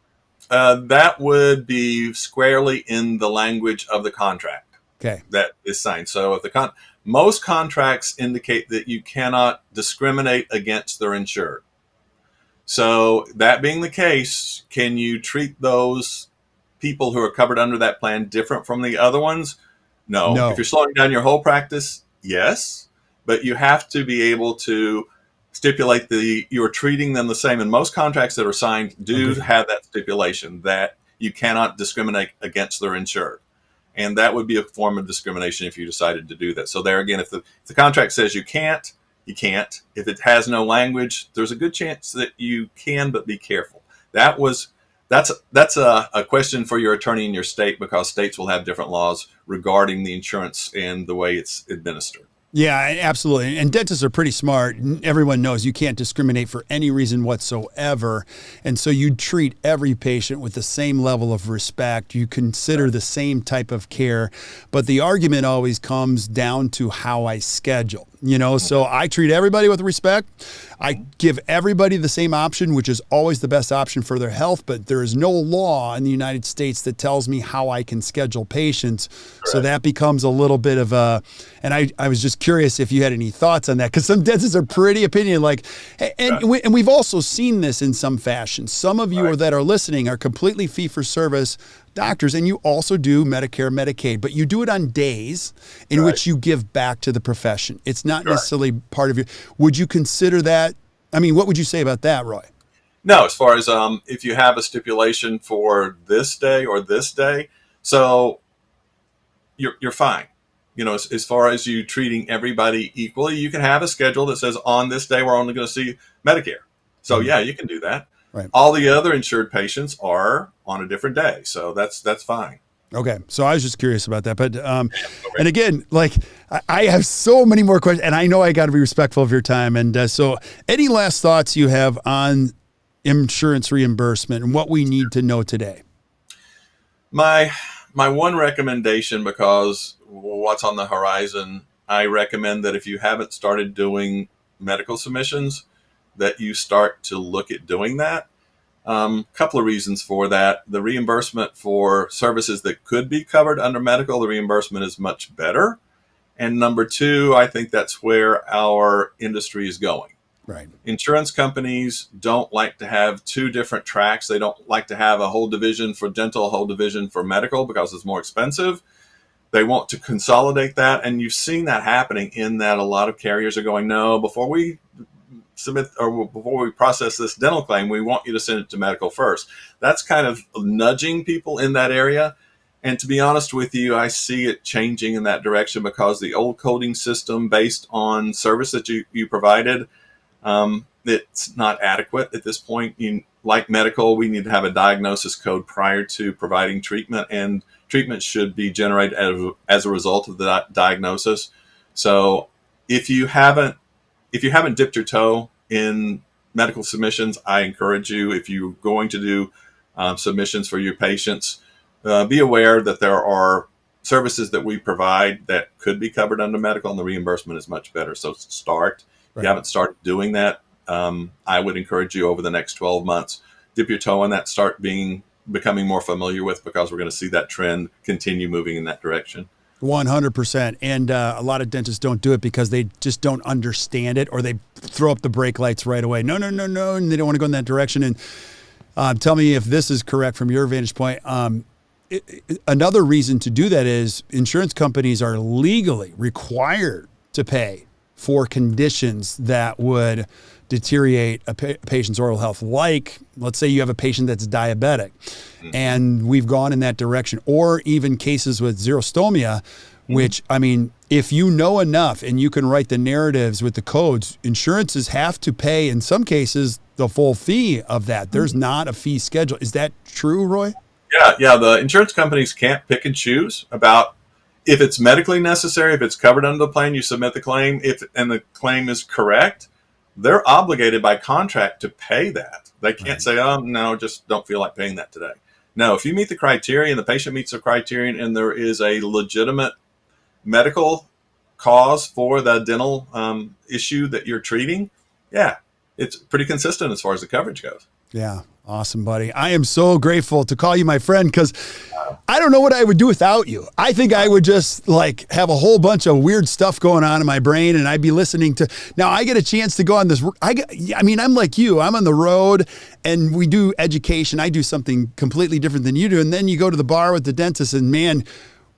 Speaker 2: That would be squarely in the language of the contract.
Speaker 1: Okay.
Speaker 2: That is signed. So if most contracts indicate that you cannot discriminate against their insured. So that being the case, can you treat those people who are covered under that plan different from the other ones? No. If you're slowing down your whole practice, yes, but you have to be able to stipulate you're treating them the same. And most contracts that are signed do have that stipulation that you cannot discriminate against their insured. And that would be a form of discrimination if you decided to do that. So there again, if the contract says you can't, you can't. If it has no language, there's a good chance that you can, but be careful. That's a question for your attorney in your state, because states will have different laws regarding the insurance and the way it's administered.
Speaker 1: Yeah, absolutely. And dentists are pretty smart. Everyone knows you can't discriminate for any reason whatsoever. And so you treat every patient with the same level of respect. You consider the same type of care. But the argument always comes down to how I schedule. You know, so I treat everybody with respect. I give everybody the same option, which is always the best option for their health. But there is no law in the United States that tells me how I can schedule patients. Correct. So that becomes a little bit of and I was just curious if you had any thoughts on that, because some dentists are pretty opinionated. And we've also seen this in some fashion. Some of you that are listening are completely fee-for-service doctors, and you also do Medicare, Medicaid, but you do it on days in which you give back to the profession. It's not necessarily part of your. Would you consider that? I mean, what would you say about that, Roy?
Speaker 2: No, as far as if you have a stipulation for this day or this day, so you're fine. You know, as far as you treating everybody equally, you can have a schedule that says on this day we're only going to see Medicare. So yeah, you can do that. Right. All the other insured patients are on a different day, so that's fine.
Speaker 1: Okay, so I was just curious about that, but and again, like I have so many more questions, and I know I got to be respectful of your time. And so, any last thoughts you have on insurance reimbursement and what we need to know today?
Speaker 2: My one recommendation, because what's on the horizon, I recommend that if you haven't started doing medical submissions, that you start to look at doing that. Couple of reasons for that. The reimbursement for services that could be covered under medical, the reimbursement is much better. And number two, I think that's where our industry is going. Right. Insurance companies don't like to have 2 different tracks. They don't like to have a whole division for dental, a whole division for medical, because it's more expensive. They want to consolidate that. And you've seen that happening in that a lot of carriers are going, no, before we submit or before we process this dental claim, we want you to send it to medical first. That's kind of nudging people in that area. And to be honest with you, I see it changing in that direction, because the old coding system based on service that you provided, it's not adequate at this point. Like medical, we need to have a diagnosis code prior to providing treatment, and treatment should be generated as a result of the diagnosis. So if you haven't dipped your toe in medical submissions, I encourage you, if you're going to do submissions for your patients, be aware that there are services that we provide that could be covered under medical, and the reimbursement is much better. So start. If you haven't started doing that, I would encourage you over the next 12 months, dip your toe in that, start becoming more familiar with, because we're going to see that trend continue moving in that direction. 100%.
Speaker 1: And a lot of dentists don't do it because they just don't understand it, or they throw up the brake lights right away. No. And they don't want to go in that direction. And tell me if this is correct from your vantage point. Another reason to do that is insurance companies are legally required to pay for conditions that would deteriorate a patient's oral health. Like, let's say you have a patient that's diabetic, and we've gone in that direction, or even cases with xerostomia, which, I mean, if you know enough and you can write the narratives with the codes, insurances have to pay, in some cases, the full fee of that. There's not a fee schedule. Is that true, Roy?
Speaker 2: Yeah. The insurance companies can't pick and choose about if it's medically necessary, if it's covered under the plan, you submit the claim, and the claim is correct, they're obligated by contract to pay that. They can't say, oh, no, just don't feel like paying that today. No, if you meet the criteria and the patient meets the criterion and there is a legitimate medical cause for the dental issue that you're treating, yeah, it's pretty consistent as far as the coverage goes.
Speaker 1: Yeah. Awesome, buddy. I am so grateful to call you my friend, because I don't know what I would do without you. I think I would just like have a whole bunch of weird stuff going on in my brain, and I'd be listening to. Now I get a chance to go on this. I mean, I'm like you. I'm on the road, and we do education. I do something completely different than you do, and then you go to the bar with the dentist, and man,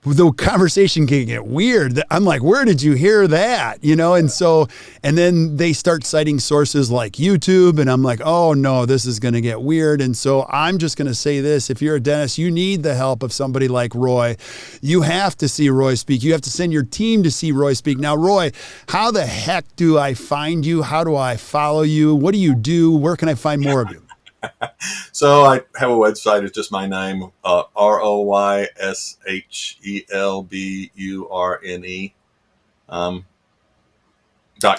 Speaker 1: the conversation can get weird. I'm like, where did you hear that? You know? And so, and then they start citing sources like YouTube, and I'm like, oh no, this is going to get weird. And so I'm just going to say this: if you're a dentist, you need the help of somebody like Roy. You have to see Roy speak. You have to send your team to see Roy speak. Now, Roy, how the heck do I find you? How do I follow you? What do you do? Where can I find more of you?
Speaker 2: So I have a website. It's just my name, RoyShelburne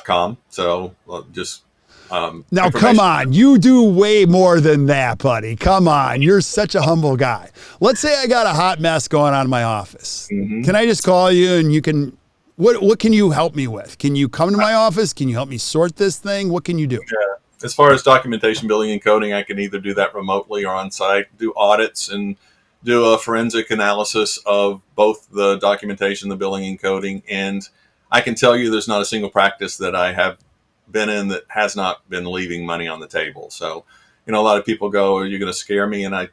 Speaker 2: .com. So just
Speaker 1: now, come on, you do way more than that, buddy. Come on, you're such a humble guy. Let's say I got a hot mess going on in my office. Can I just call you and you can? What can you help me with? Can you come to my office? Can you help me sort this thing? What can you do?
Speaker 2: Yeah. As far as documentation, billing, and coding, I can either do that remotely or on site, do audits and do a forensic analysis of both the documentation, the billing, and coding. And I can tell you there's not a single practice that I have been in that has not been leaving money on the table. So, a lot of people go, are you going to scare me? And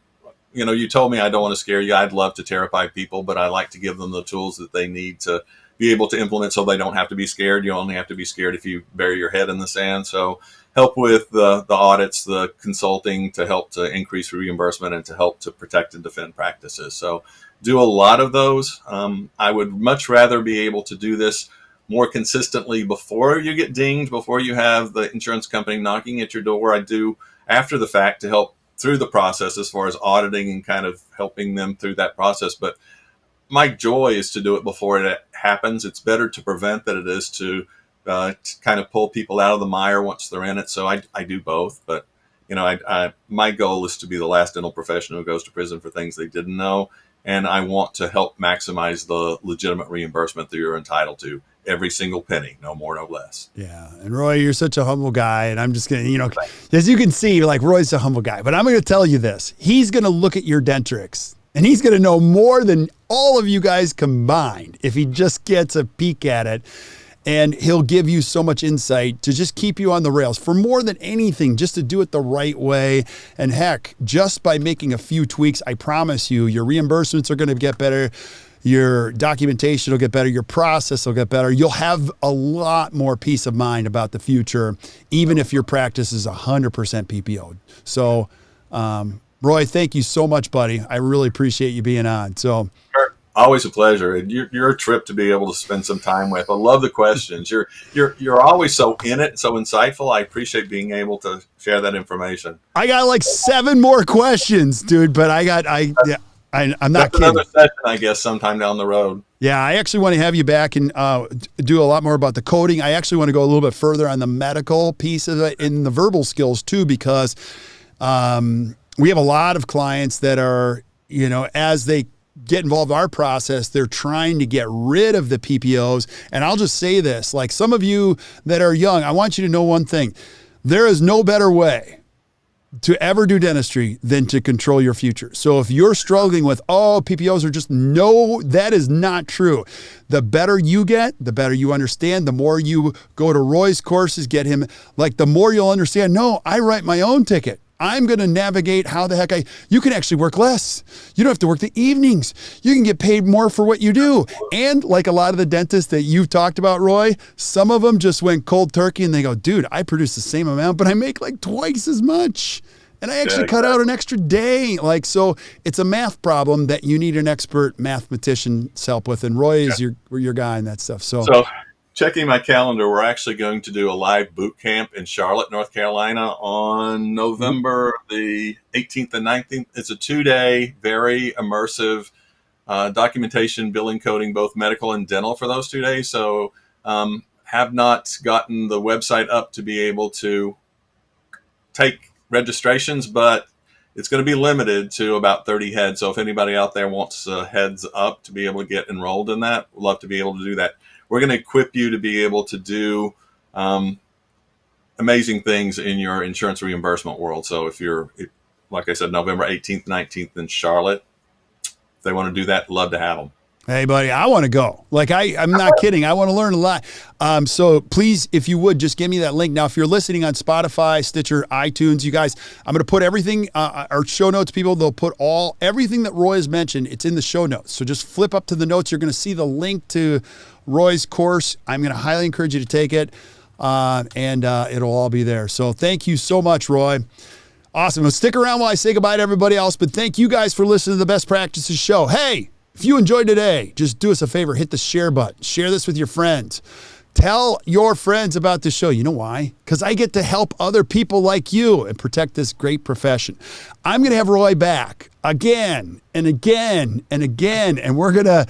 Speaker 2: you told me I don't want to scare you. I'd love to terrify people, but I like to give them the tools that they need to be able to implement so they don't have to be scared. You only have to be scared if you bury your head in the sand. So help with the audits, the consulting to help to increase reimbursement and to help to protect and defend practices. So do a lot of those. I would much rather be able to do this more consistently before you get dinged, before you have the insurance company knocking at your door. I do after the fact to help through the process as far as auditing and kind of helping them through that process. But my joy is to do it before it happens. It's better to prevent than it is to kind of pull people out of the mire once they're in it. So I do both. But, my goal is to be the last dental professional who goes to prison for things they didn't know. And I want to help maximize the legitimate reimbursement that you're entitled to. Every single penny, no more, no less.
Speaker 1: Yeah. And Roy, you're such a humble guy. And I'm just going to, as you can see, like Roy's a humble guy. But I'm going to tell you this. He's going to look at your dentrix, and he's going to know more than all of you guys combined if he just gets a peek at it. And he'll give you so much insight to just keep you on the rails for more than anything, just to do it the right way. And heck, just by making a few tweaks, I promise you, your reimbursements are going to get better. Your documentation will get better. Your process will get better. You'll have a lot more peace of mind about the future, even if your practice is 100% PPO. So, Roy, thank you so much, buddy. I really appreciate you being on. So,
Speaker 2: always a pleasure. And you're a trip to be able to spend some time with. I love the questions. You're always so in it, so insightful. I appreciate being able to share that information.
Speaker 1: I got like 7 more questions, dude, but I'm not
Speaker 2: That's
Speaker 1: kidding.
Speaker 2: Another session, I guess, sometime down the road.
Speaker 1: Yeah, I actually want to have you back and do a lot more about the coding. I actually want to go a little bit further on the medical piece of it and the verbal skills too, because we have a lot of clients that are, as they get involved in our process, they're trying to get rid of the PPOs. And I'll just say this, like some of you that are young, I want you to know one thing. There is no better way to ever do dentistry than to control your future. So if you're struggling with, PPOs are just, no, that is not true. The better you get, the better you understand, the more you go to Roy's courses, get him, like the more you'll understand, no, I write my own ticket. I'm going to navigate how the heck you can actually work less. You don't have to work the evenings. You can get paid more for what you do. And like a lot of the dentists that you've talked about, Roy, some of them just went cold turkey and they go, dude, I produce the same amount, but I make like twice as much. And I actually cut out an extra day. Like, so it's a math problem that you need an expert mathematician's help with. And Roy is your guy in that stuff. So
Speaker 2: checking my calendar, we're actually going to do a live boot camp in Charlotte, North Carolina on November the 18th and 19th. It's a 2-day, very immersive documentation, billing, coding, both medical and dental for those 2 days. So have not gotten the website up to be able to take registrations, but it's going to be limited to about 30 heads. So if anybody out there wants heads up to be able to get enrolled in that, we'd love to be able to do that. We're going to equip you to be able to do amazing things in your insurance reimbursement world. So if like I said, November 18th, 19th in Charlotte, if they want to do that, love to have them.
Speaker 1: Hey, buddy, I want to go. Like, I'm not kidding. I want to learn a lot. So please, if you would, just give me that link. Now, if you're listening on Spotify, Stitcher, iTunes, you guys, I'm going to put everything, our show notes, people, they'll put everything that Roy has mentioned. It's in the show notes. So just flip up to the notes. You're going to see the link to Roy's course. I'm going to highly encourage you to take it, and it'll all be there. So thank you so much, Roy. Awesome. Well, stick around while I say goodbye to everybody else, but thank you guys for listening to the Best Practices Show. Hey, if you enjoyed today, just do us a favor, hit the share button. Share this with your friends. Tell your friends about the show. You know why? Because I get to help other people like you and protect this great profession. I'm going to have Roy back again and again and again, and we're going to,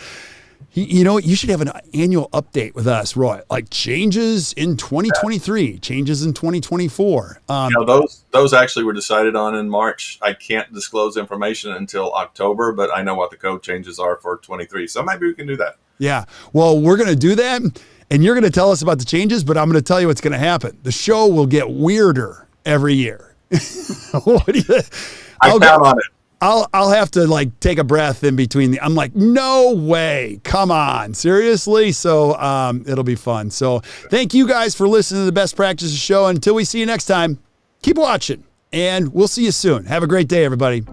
Speaker 1: you know, you should have an annual update with us, Roy, like changes in 2023, changes in 2024.
Speaker 2: Those actually were decided on in March. I can't disclose information until October, but I know what the code changes are for 23. So maybe we can do that.
Speaker 1: Yeah. Well, we're going to do that, and you're going to tell us about the changes, but I'm going to tell you what's going to happen. The show will get weirder every year. What do you?
Speaker 2: I count on it.
Speaker 1: I'll have to like take a breath in between. I'm like, no way. Come on. Seriously? So it'll be fun. So thank you guys for listening to the Best Practices Show. Until we see you next time, keep watching, and we'll see you soon. Have a great day, everybody.